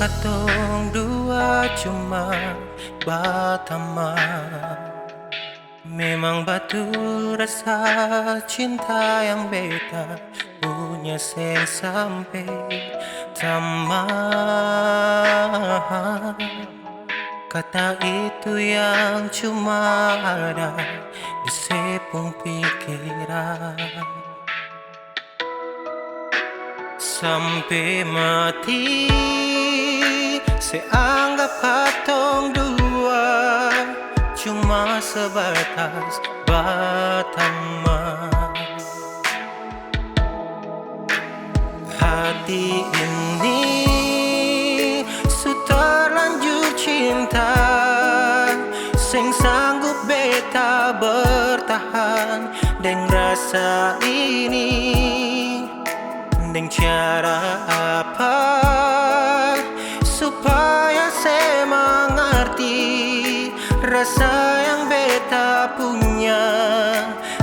katong dua cuma batama. Memang betul rasa cinta yang beta punya sen sampai tamat. Kata itu yang cuma ada di sepung pikiran. Sampai mati seanggap katong dua cuma sebatas berteman. Hati ini sudah terlanjur cinta, sing sanggup beta bertahan dengan rasa ini. Dengan cara apa supaya saya mengerti rasa yang beta punya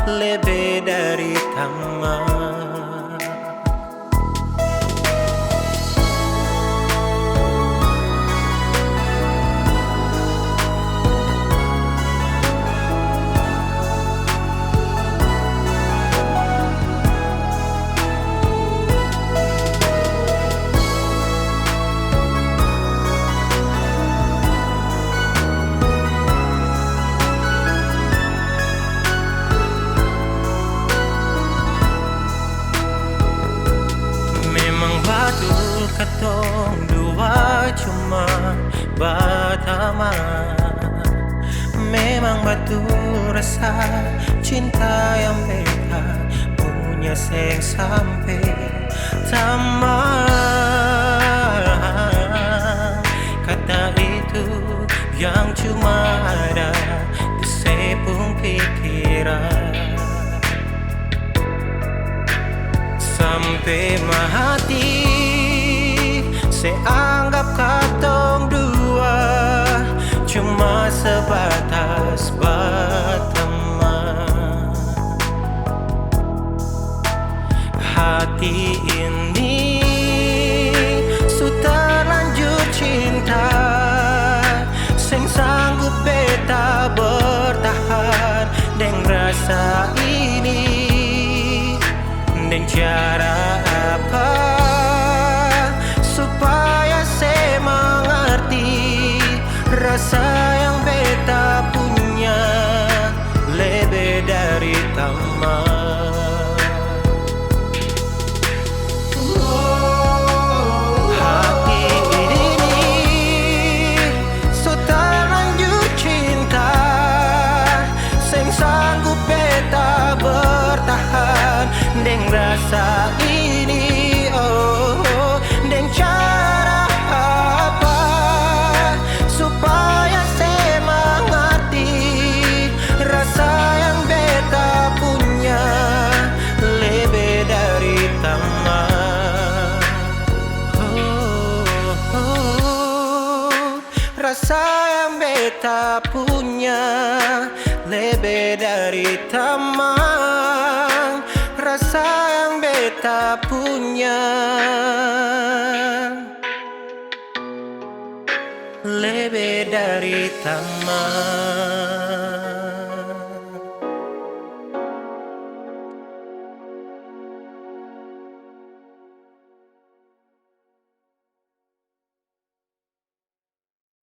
lebih dari teman. Katong dua cuma berteman. Memang betul rasa cinta yang beta punya seng sampai tamat. Kata itu yang cuma ada di sepung pikiran. Sampai mati seanggap katong dua cuma sebatas berteman. Hati ini sudah terlanjur cinta, sing sanggup beta bertahan dengan rasa ini. Dengan cara apa supaya saya mengerti rasa yang beta punya lebih dari teman. Hati ini sudah terlanjur cinta, sing sanggup beta bertahan dengan rasa ini. Dan cara apa supaya saya mengerti rasa yang beta punya lebih dari teman. Rasa yang beta punya lebih dari teman. Rasa yang beta punya lebih dari teman.